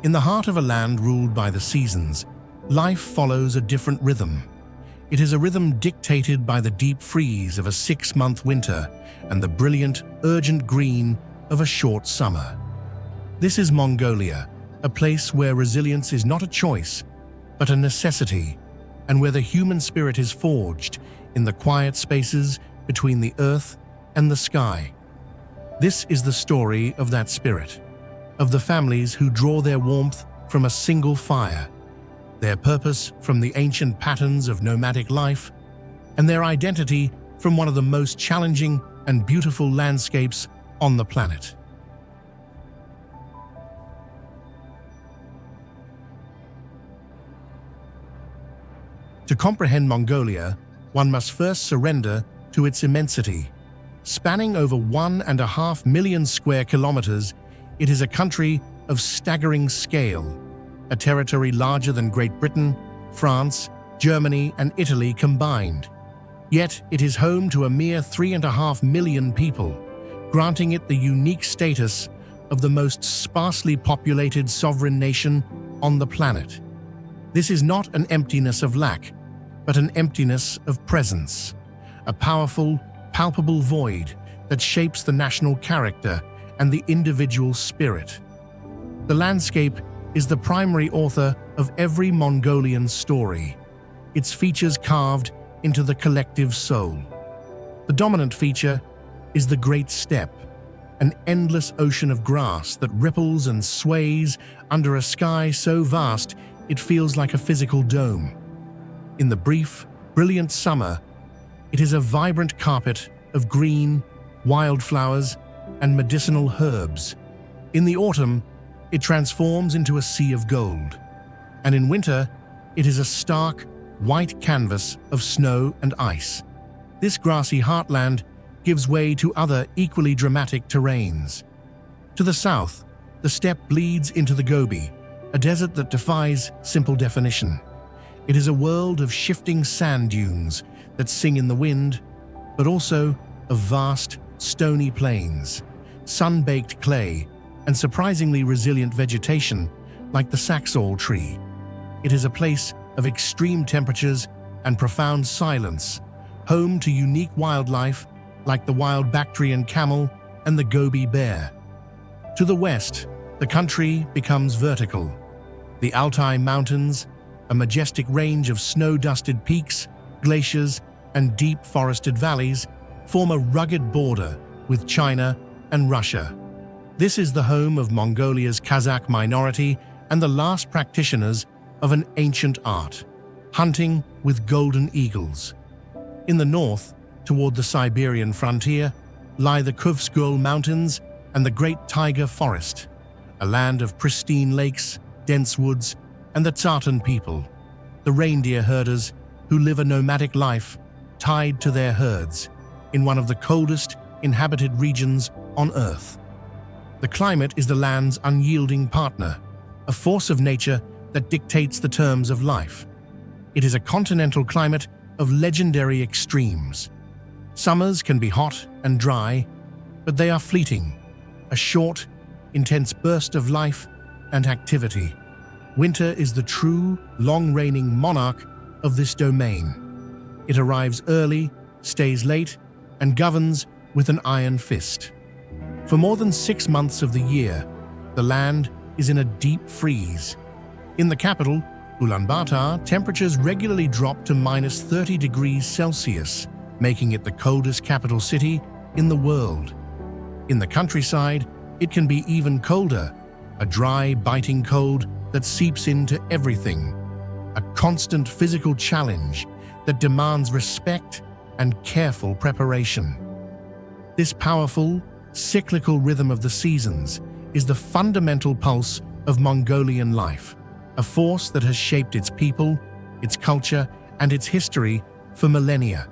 In the heart of a land ruled by the seasons, life follows a different rhythm. It is a rhythm dictated by the deep freeze of a 6-month winter and the brilliant, urgent green of a short summer. This is Mongolia, a place where resilience is not a choice, but a necessity, and where the human spirit is forged in the quiet spaces between the earth and the sky. This is the story of that spirit, of the families who draw their warmth from a single fire, their purpose from the ancient patterns of nomadic life, and their identity from one of the most challenging and beautiful landscapes on the planet. To comprehend Mongolia, one must first surrender to its immensity. Spanning over 1.5 million square kilometers, it is a country of staggering scale, a territory larger than Great Britain, France, Germany, and Italy combined. Yet it is home to a mere 3.5 million people, granting it the unique status of the most sparsely populated sovereign nation on the planet. This is not an emptiness of lack, but an emptiness of presence, a powerful, palpable void that shapes the national character and the individual spirit. The landscape is the primary author of every Mongolian story, its features carved into the collective soul. The dominant feature is the Great Steppe, an endless ocean of grass that ripples and sways under a sky so vast it feels like a physical dome. In the brief, brilliant summer, it is a vibrant carpet of green, wildflowers, and medicinal herbs. In the autumn, it transforms into a sea of gold. And in winter, it is a stark, white canvas of snow and ice. This grassy heartland gives way to other equally dramatic terrains. To the south, the steppe bleeds into the Gobi, a desert that defies simple definition. It is a world of shifting sand dunes that sing in the wind, but also of vast, stony plains, sun-baked clay, and surprisingly resilient vegetation like the saxaul tree. It is a place of extreme temperatures and profound silence, home to unique wildlife like the wild Bactrian camel and the Gobi bear. To the west, the country becomes vertical. The Altai Mountains, a majestic range of snow-dusted peaks, glaciers, and deep forested valleys, form a rugged border with China and Russia. This is the home of Mongolia's Kazakh minority and the last practitioners of an ancient art, hunting with golden eagles. In the north, toward the Siberian frontier, lie the Kuvsgul Mountains and the Great Taiga Forest, a land of pristine lakes, dense woods, and the Tsartan people, the reindeer herders who live a nomadic life tied to their herds in one of the coldest inhabited regions on Earth. The climate is the land's unyielding partner, a force of nature that dictates the terms of life. It is a continental climate of legendary extremes. Summers can be hot and dry, but they are fleeting, a short, intense burst of life and activity. Winter is the true, long-reigning monarch of this domain. It arrives early, stays late, and governs with an iron fist. For more than 6 months of the year, the land is in a deep freeze. In the capital, Ulaanbaatar, temperatures regularly drop to -30 degrees Celsius, making it the coldest capital city in the world. In the countryside, it can be even colder, a dry, biting cold that seeps into everything, a constant physical challenge that demands respect and careful preparation. This powerful, cyclical rhythm of the seasons is the fundamental pulse of Mongolian life, a force that has shaped its people, its culture, and its history for millennia.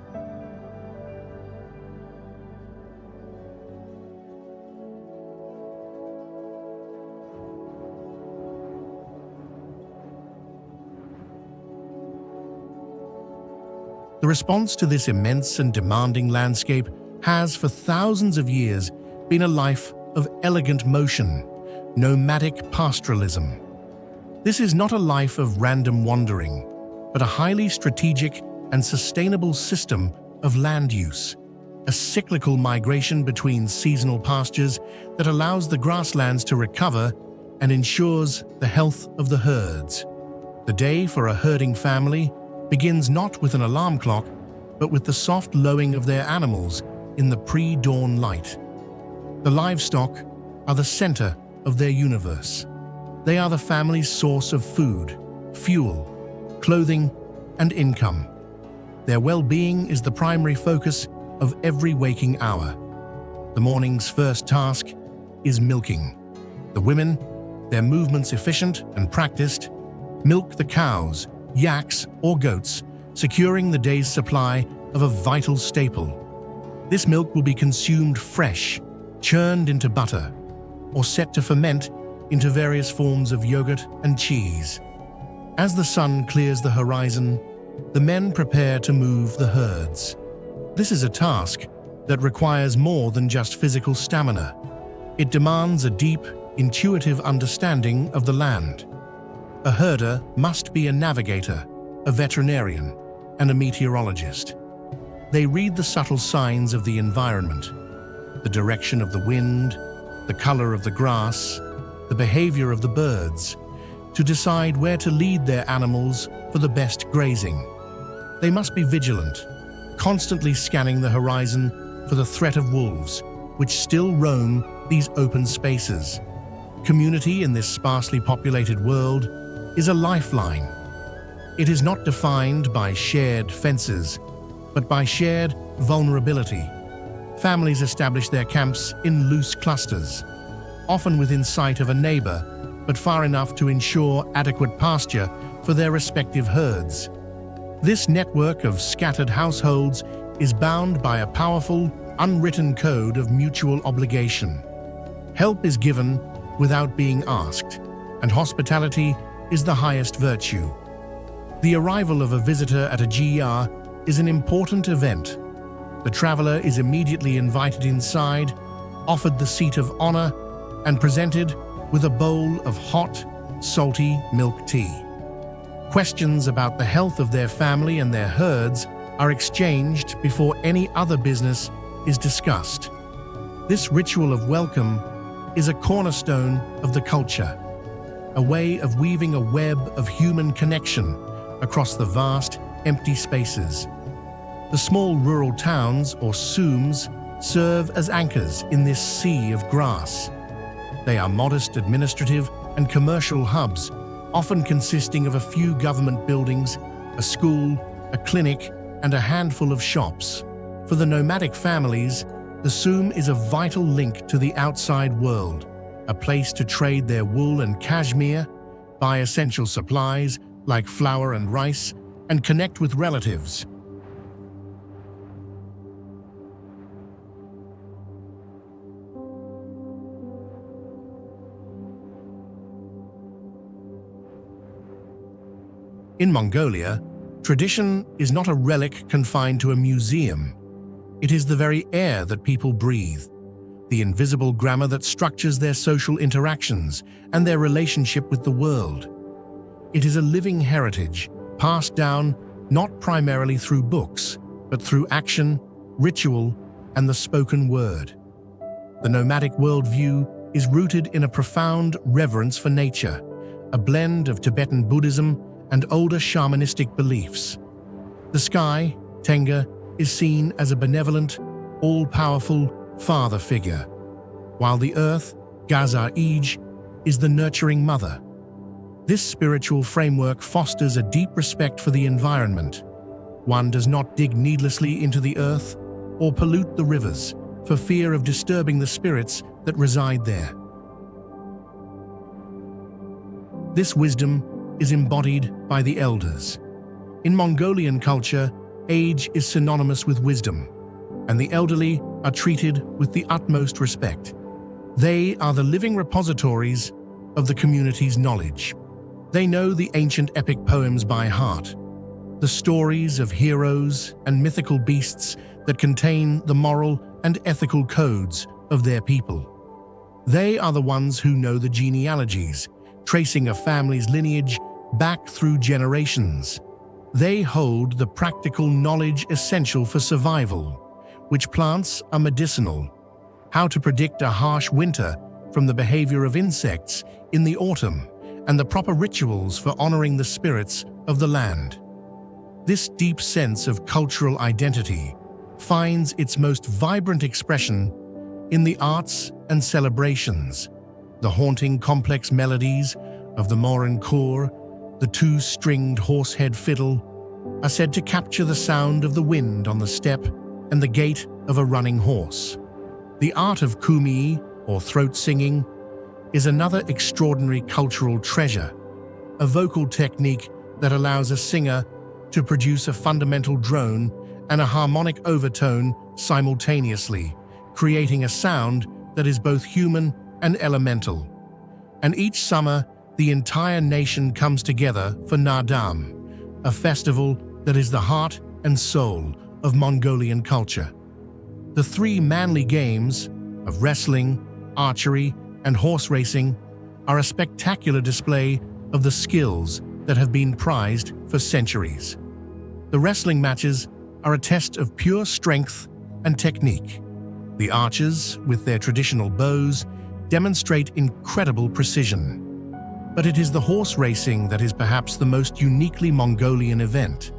The response to this immense and demanding landscape has, for thousands of years, been a life of elegant motion, nomadic pastoralism. This is not a life of random wandering, but a highly strategic and sustainable system of land use, a cyclical migration between seasonal pastures that allows the grasslands to recover and ensures the health of the herds. The day for a herding family begins not with an alarm clock, but with the soft lowing of their animals in the pre-dawn light. The livestock are the center of their universe. They are the family's source of food, fuel, clothing, and income. Their well-being is the primary focus of every waking hour. The morning's first task is milking. The women, their movements efficient and practiced, milk the cows, yaks, or goats, securing the day's supply of a vital staple. This milk will be consumed fresh, churned into butter, or set to ferment into various forms of yogurt and cheese. As the sun clears the horizon, the men prepare to move the herds. This is a task that requires more than just physical stamina. It demands a deep, intuitive understanding of the land. A herder must be a navigator, a veterinarian, and a meteorologist. They read the subtle signs of the environment, the direction of the wind, the color of the grass, the behavior of the birds, to decide where to lead their animals for the best grazing. They must be vigilant, constantly scanning the horizon for the threat of wolves, which still roam these open spaces. Community in this sparsely populated world is a lifeline. It is not defined by shared fences, but by shared vulnerability. Families establish their camps in loose clusters, often within sight of a neighbor, but far enough to ensure adequate pasture for their respective herds. This network of scattered households is bound by a powerful, unwritten code of mutual obligation. Help is given without being asked, and hospitality is the highest virtue. The arrival of a visitor at a GR is an important event. The traveler is immediately invited inside, offered the seat of honor, and presented with a bowl of hot, salty milk tea. Questions about the health of their family and their herds are exchanged before any other business is discussed. This ritual of welcome is a cornerstone of the culture, a way of weaving a web of human connection across the vast, empty spaces. The small rural towns, or sooms, serve as anchors in this sea of grass. They are modest administrative and commercial hubs, often consisting of a few government buildings, a school, a clinic, and a handful of shops. For the nomadic families, the soom is a vital link to the outside world, a place to trade their wool and cashmere, buy essential supplies like flour and rice, and connect with relatives. In Mongolia, tradition is not a relic confined to a museum. It is the very air that people breathe, the invisible grammar that structures their social interactions and their relationship with the world. It is a living heritage, passed down not primarily through books, but through action, ritual, and the spoken word. The nomadic worldview is rooted in a profound reverence for nature, a blend of Tibetan Buddhism and older shamanistic beliefs. The sky, Tenga, is seen as a benevolent, all-powerful father figure, while the earth, Gaza-Ij, is the nurturing mother. This spiritual framework fosters a deep respect for the environment. One does not dig needlessly into the earth or pollute the rivers for fear of disturbing the spirits that reside there. This wisdom is embodied by the elders. In Mongolian culture, age is synonymous with wisdom, and the elderly are treated with the utmost respect. They are the living repositories of the community's knowledge. They know the ancient epic poems by heart, the stories of heroes and mythical beasts that contain the moral and ethical codes of their people. They are the ones who know the genealogies, tracing a family's lineage back through generations. They hold the practical knowledge essential for survival: which plants are medicinal, how to predict a harsh winter from the behavior of insects in the autumn, and the proper rituals for honoring the spirits of the land. This deep sense of cultural identity finds its most vibrant expression in the arts and celebrations. The haunting complex melodies of the Morin Khor, the two-stringed horsehead fiddle, are said to capture the sound of the wind on the steppe and the gait of a running horse. The art of kumi, or throat singing, is another extraordinary cultural treasure, a vocal technique that allows a singer to produce a fundamental drone and a harmonic overtone simultaneously, creating a sound that is both human and elemental. And each summer, the entire nation comes together for Naadam, a festival that is the heart and soul of Mongolian culture. The three manly games of wrestling, archery, and horse racing are a spectacular display of the skills that have been prized for centuries. The wrestling matches are a test of pure strength and technique. The archers, with their traditional bows, demonstrate incredible precision. But it is the horse racing that is perhaps the most uniquely Mongolian event.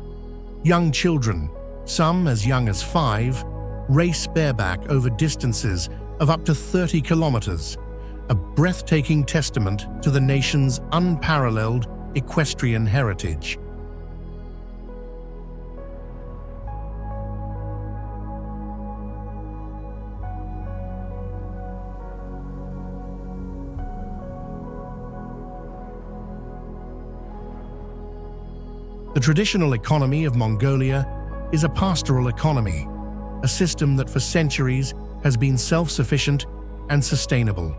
Young children, some as young as 5, race bareback over distances of up to 30 kilometers, a breathtaking testament to the nation's unparalleled equestrian heritage. The traditional economy of Mongolia is a pastoral economy, a system that for centuries has been self-sufficient and sustainable.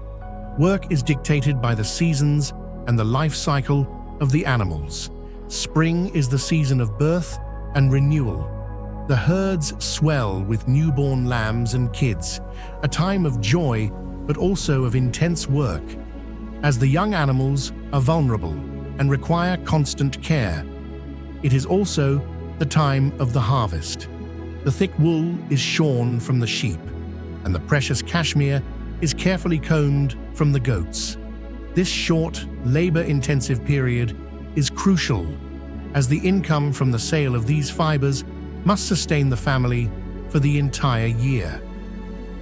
Work is dictated by the seasons and the life cycle of the animals. Spring is the season of birth and renewal. The herds swell with newborn lambs and kids, a time of joy but also of intense work, as the young animals are vulnerable and require constant care. It is also the time of the harvest. The thick wool is shorn from the sheep, and the precious cashmere is carefully combed from the goats. This short, labor-intensive period is crucial, as the income from the sale of these fibers must sustain the family for the entire year.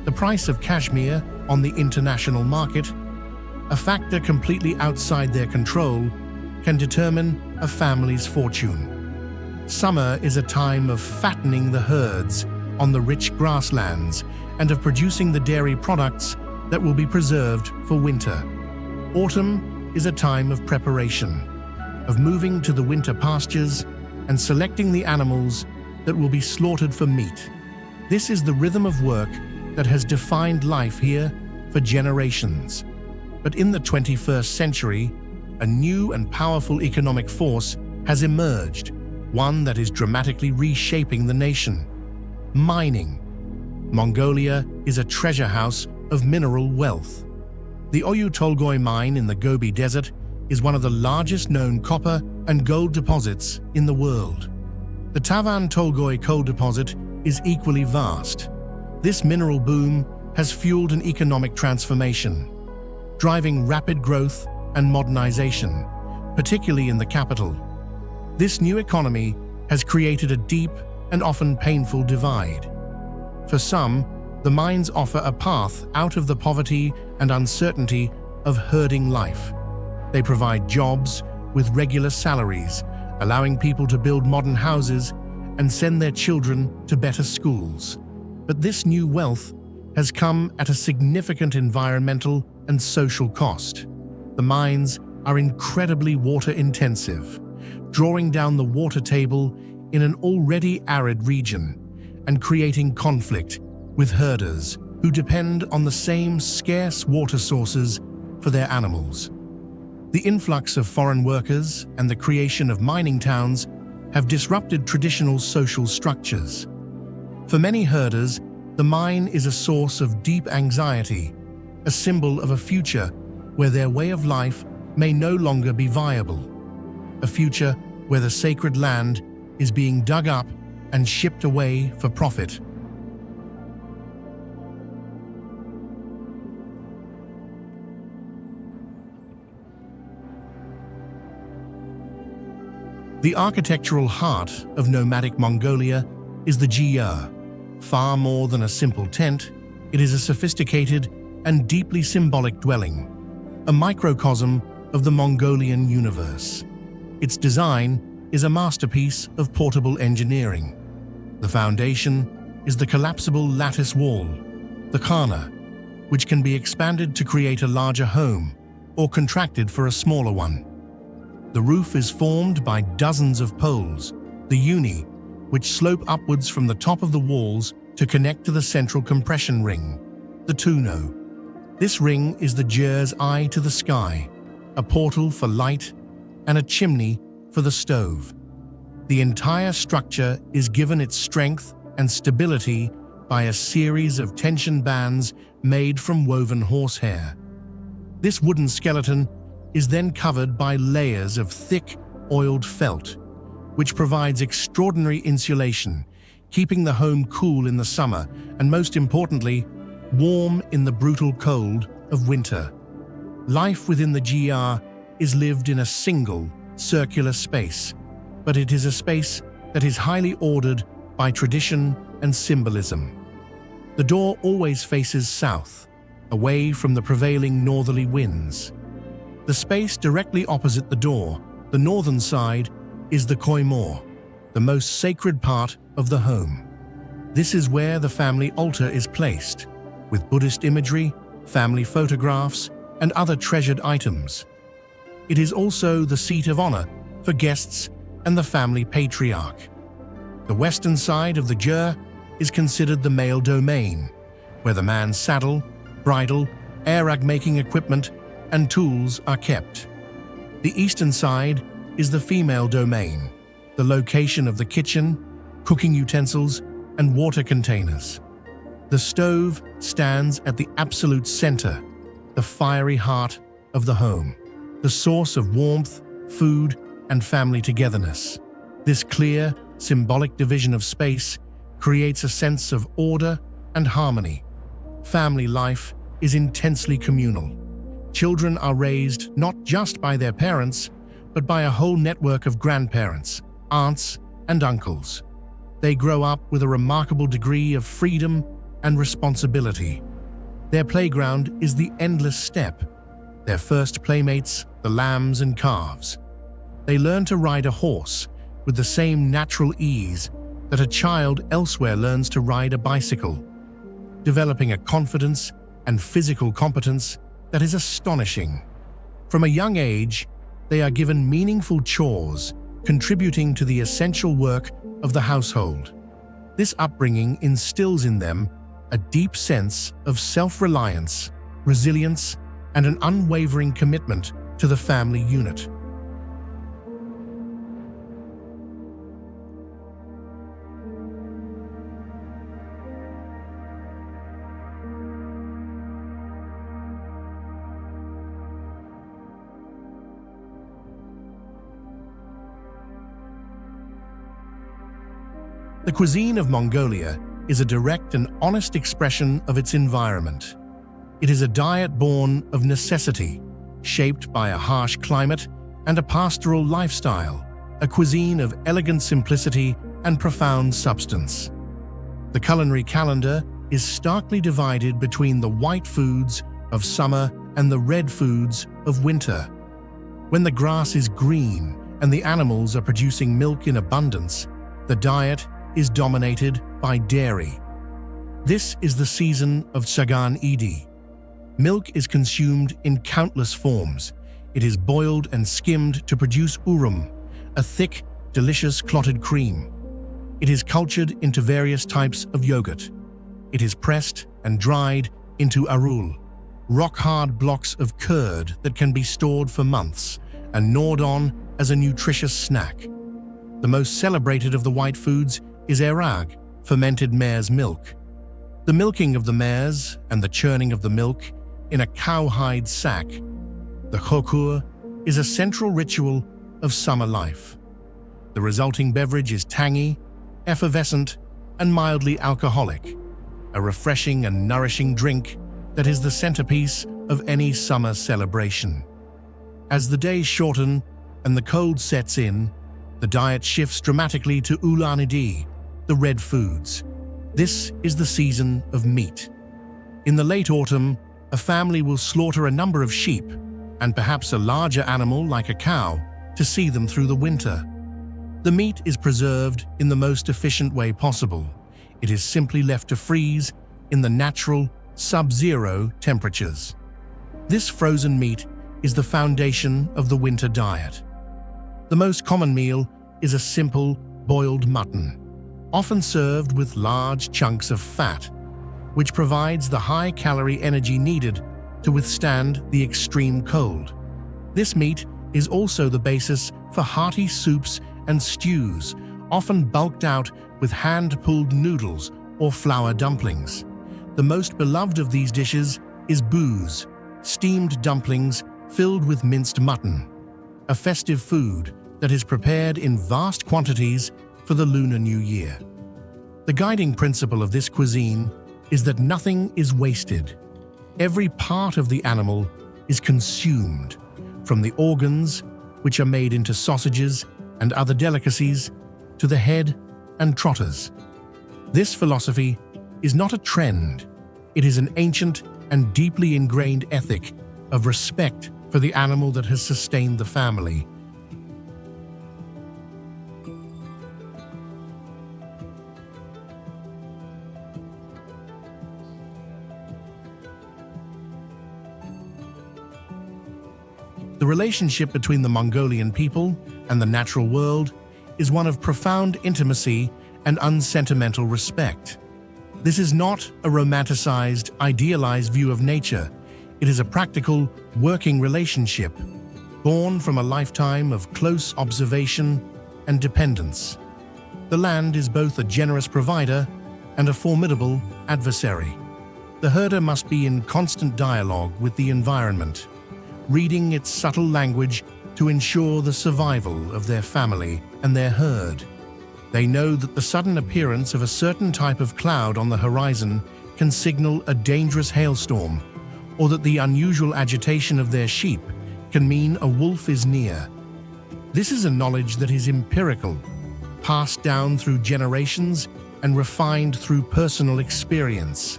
The price of cashmere on the international market, a factor completely outside their control, can determine a family's fortune. Summer is a time of fattening the herds on the rich grasslands and of producing the dairy products that will be preserved for winter. Autumn is a time of preparation, of moving to the winter pastures and selecting the animals that will be slaughtered for meat. This is the rhythm of work that has defined life here for generations. But in the 21st century, a new and powerful economic force has emerged, one that is dramatically reshaping the nation: mining. Mongolia is a treasure house of mineral wealth. The Oyu Tolgoi mine in the Gobi Desert is one of the largest known copper and gold deposits in the world. The Tavan Tolgoi coal deposit is equally vast. This mineral boom has fueled an economic transformation, driving rapid growth and modernization, particularly in the capital. This new economy has created a deep and often painful divide. For some, the mines offer a path out of the poverty and uncertainty of herding life. They provide jobs with regular salaries, allowing people to build modern houses and send their children to better schools. But this new wealth has come at a significant environmental and social cost. The mines are incredibly water-intensive, drawing down the water table in an already arid region and creating conflict with herders who depend on the same scarce water sources for their animals. The influx of foreign workers and the creation of mining towns have disrupted traditional social structures. For many herders, the mine is a source of deep anxiety, a symbol of a future where their way of life may no longer be viable. A future where the sacred land is being dug up and shipped away for profit. The architectural heart of nomadic Mongolia is the gers. Far more than a simple tent, it is a sophisticated and deeply symbolic dwelling, a microcosm of the Mongolian universe. Its design is a masterpiece of portable engineering. The foundation is the collapsible lattice wall, the khana, which can be expanded to create a larger home or contracted for a smaller one. The roof is formed by dozens of poles, the uni, which slope upwards from the top of the walls to connect to the central compression ring, the tuno. This ring is the gers' eye to the sky, a portal for light and a chimney for the stove. The entire structure is given its strength and stability by a series of tension bands made from woven horsehair. This wooden skeleton is then covered by layers of thick, oiled felt, which provides extraordinary insulation, keeping the home cool in the summer and, most importantly, warm in the brutal cold of winter. Life within the gers is lived in a single, circular space, but it is a space that is highly ordered by tradition and symbolism. The door always faces south, away from the prevailing northerly winds. The space directly opposite the door, the northern side, is the koimor, the most sacred part of the home. This is where the family altar is placed, with Buddhist imagery, family photographs, and other treasured items. It is also the seat of honor for guests and the family patriarch. The western side of the gers is considered the male domain, where the man's saddle, bridle, airag-making equipment, and tools are kept. The eastern side is the female domain, the location of the kitchen, cooking utensils, and water containers. The stove stands at the absolute center, the fiery heart of the home, the source of warmth, food, and family togetherness. This clear, symbolic division of space creates a sense of order and harmony. Family life is intensely communal. Children are raised not just by their parents, but by a whole network of grandparents, aunts, and uncles. They grow up with a remarkable degree of freedom and responsibility. Their playground is the endless steppe, their first playmates the lambs and calves. They learn to ride a horse with the same natural ease that a child elsewhere learns to ride a bicycle, developing a confidence and physical competence that is astonishing. From a young age, they are given meaningful chores, contributing to the essential work of the household. This upbringing instills in them a deep sense of self-reliance, resilience, and an unwavering commitment to the family unit. The cuisine of Mongolia is a direct and honest expression of its environment. It is a diet born of necessity, shaped by a harsh climate and a pastoral lifestyle, a cuisine of elegant simplicity and profound substance. The culinary calendar is starkly divided between the white foods of summer and the red foods of winter. When the grass is green and the animals are producing milk in abundance, the diet is dominated by dairy. This is the season of Sagan Idi. Milk is consumed in countless forms. It is boiled and skimmed to produce urum, a thick, delicious clotted cream. It is cultured into various types of yogurt. It is pressed and dried into arul, rock-hard blocks of curd that can be stored for months and gnawed on as a nutritious snack. The most celebrated of the white foods is airag, fermented mare's milk. The milking of the mares and the churning of the milk in a cowhide sack, the chokur, is a central ritual of summer life. The resulting beverage is tangy, effervescent, and mildly alcoholic, a refreshing and nourishing drink that is the centerpiece of any summer celebration. As the days shorten and the cold sets in, the diet shifts dramatically to ulanidi, the red foods. This is the season of meat. In the late autumn, a family will slaughter a number of sheep and perhaps a larger animal like a cow to see them through the winter. The meat is preserved in the most efficient way possible. It is simply left to freeze in the natural sub-zero temperatures. This frozen meat is the foundation of the winter diet. The most common meal is a simple boiled mutton, often served with large chunks of fat, which provides the high-calorie energy needed to withstand the extreme cold. This meat is also the basis for hearty soups and stews, often bulked out with hand-pulled noodles or flour dumplings. The most beloved of these dishes is booze, steamed dumplings filled with minced mutton, a festive food that is prepared in vast quantities for the Lunar New Year. The guiding principle of this cuisine is that nothing is wasted. Every part of the animal is consumed, from the organs, which are made into sausages and other delicacies, to the head and trotters. This philosophy is not a trend. It is an ancient and deeply ingrained ethic of respect for the animal that has sustained the family. The relationship between the Mongolian people and the natural world is one of profound intimacy and unsentimental respect. This is not a romanticized, idealized view of nature. It is a practical, working relationship, born from a lifetime of close observation and dependence. The land is both a generous provider and a formidable adversary. The herder must be in constant dialogue with the environment, reading its subtle language to ensure the survival of their family and their herd. They know that the sudden appearance of a certain type of cloud on the horizon can signal a dangerous hailstorm, or that the unusual agitation of their sheep can mean a wolf is near. This is a knowledge that is empirical, passed down through generations and refined through personal experience.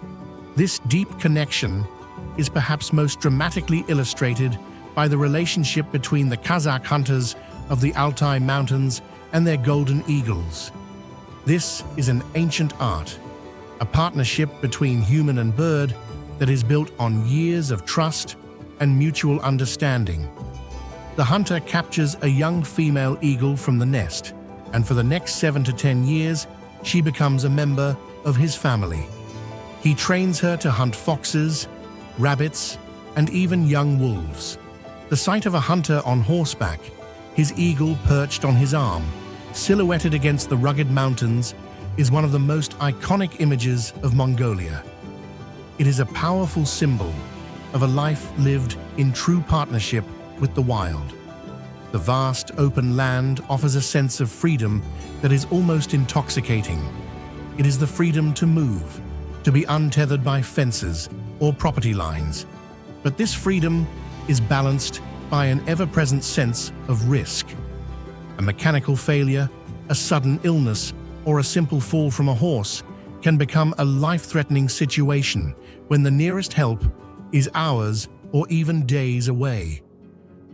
This deep connection is perhaps most dramatically illustrated by the relationship between the Kazakh hunters of the Altai Mountains and their golden eagles. This is an ancient art, a partnership between human and bird that is built on years of trust and mutual understanding. The hunter captures a young female eagle from the nest, and for the next 7 to 10 years, she becomes a member of his family. He trains her to hunt foxes, rabbits, and even young wolves. The sight of a hunter on horseback, his eagle perched on his arm, silhouetted against the rugged mountains, is one of the most iconic images of Mongolia. It is a powerful symbol of a life lived in true partnership with the wild. The vast open land offers a sense of freedom that is almost intoxicating. It is the freedom to move, to be untethered by fences or property lines. But this freedom is balanced by an ever-present sense of risk. A mechanical failure, a sudden illness, or a simple fall from a horse can become a life-threatening situation when the nearest help is hours or even days away.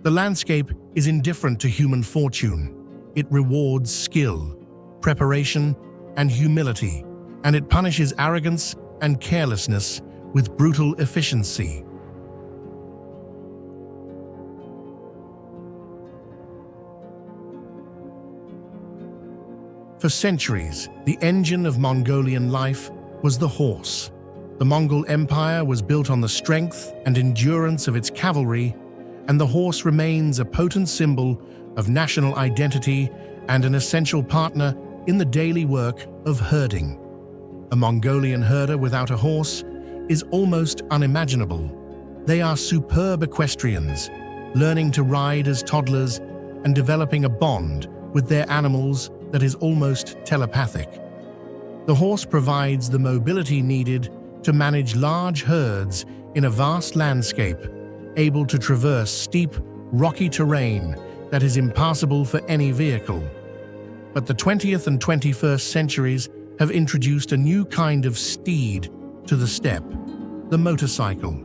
The landscape is indifferent to human fortune. It rewards skill, preparation, and humility, and it punishes arrogance and carelessness with brutal efficiency. For centuries, the engine of Mongolian life was the horse. The Mongol Empire was built on the strength and endurance of its cavalry, and the horse remains a potent symbol of national identity and an essential partner in the daily work of herding. A Mongolian herder without a horse is almost unimaginable. They are superb equestrians, learning to ride as toddlers and developing a bond with their animals that is almost telepathic. The horse provides the mobility needed to manage large herds in a vast landscape, able to traverse steep, rocky terrain that is impassable for any vehicle. But the 20th and 21st centuries have introduced a new kind of steed to the steppe, the motorcycle.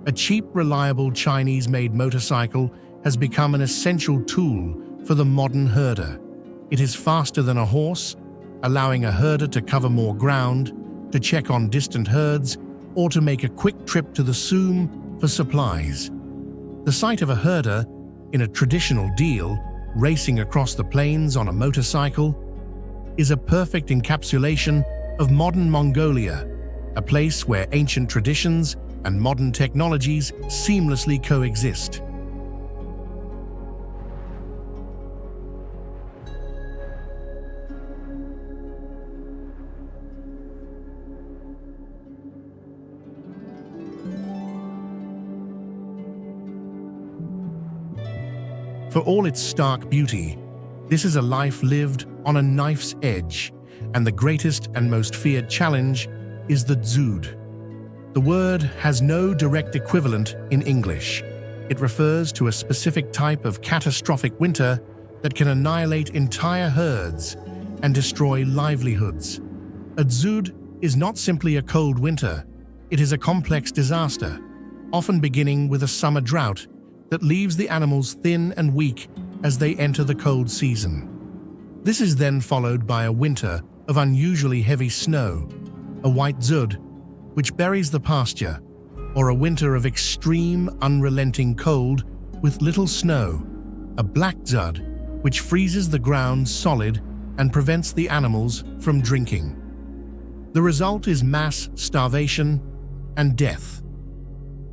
A cheap, reliable Chinese-made motorcycle has become an essential tool for the modern herder. It is faster than a horse, allowing a herder to cover more ground, to check on distant herds, or to make a quick trip to the Somme for supplies. The sight of a herder, in a traditional deal, racing across the plains on a motorcycle, is a perfect encapsulation of modern Mongolia, a place where ancient traditions and modern technologies seamlessly coexist. For all its stark beauty, this is a life lived on a knife's edge, and the greatest and most feared challenge is the dzud. The word has no direct equivalent in English. It refers to a specific type of catastrophic winter that can annihilate entire herds and destroy livelihoods. A dzud is not simply a cold winter, it is a complex disaster, often beginning with a summer drought that leaves the animals thin and weak as they enter the cold season. This is then followed by a winter of unusually heavy snow, a white dzud, which buries the pasture, or a winter of extreme, unrelenting cold with little snow, a black dzud, which freezes the ground solid and prevents the animals from drinking. The result is mass starvation and death.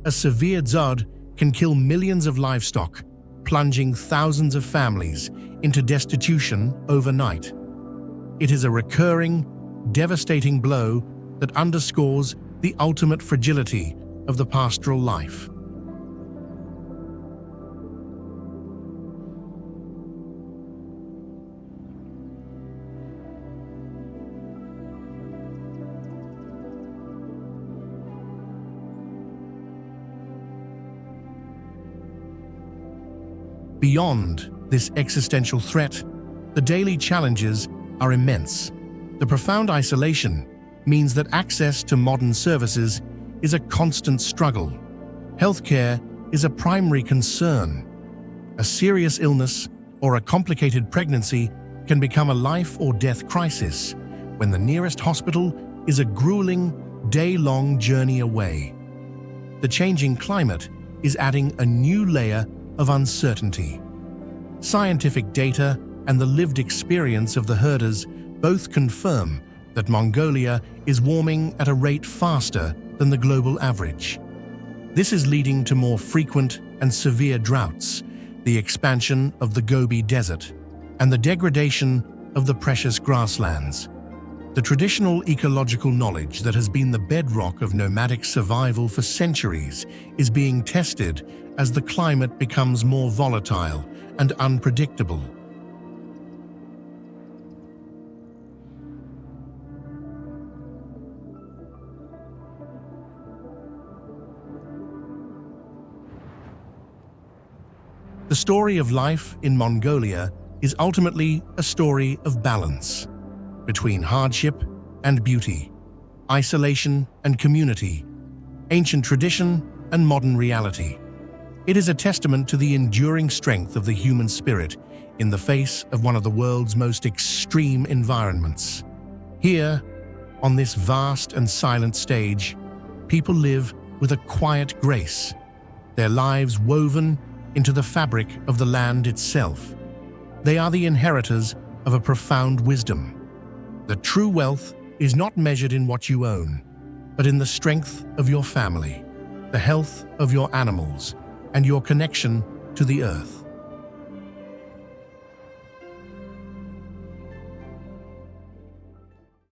A severe dzud can kill millions of livestock, plunging thousands of families into destitution overnight. It is a recurring, devastating blow that underscores the ultimate fragility of the pastoral life. Beyond this existential threat, the daily challenges are immense. The profound isolation means that access to modern services is a constant struggle. Healthcare is a primary concern. A serious illness or a complicated pregnancy can become a life or death crisis when the nearest hospital is a grueling, day-long journey away. The changing climate is adding a new layer of uncertainty. Scientific data and the lived experience of the herders both confirm that Mongolia is warming at a rate faster than the global average. This is leading to more frequent and severe droughts, the expansion of the Gobi Desert, and the degradation of the precious grasslands. The traditional ecological knowledge that has been the bedrock of nomadic survival for centuries is being tested as the climate becomes more volatile and unpredictable. The story of life in Mongolia is ultimately a story of balance between hardship and beauty, isolation and community, ancient tradition and modern reality. It is a testament to the enduring strength of the human spirit in the face of one of the world's most extreme environments. Here, on this vast and silent stage, people live with a quiet grace, their lives woven into the fabric of the land itself. They are the inheritors of a profound wisdom. The true wealth is not measured in what you own, but in the strength of your family, the health of your animals, and your connection to the earth.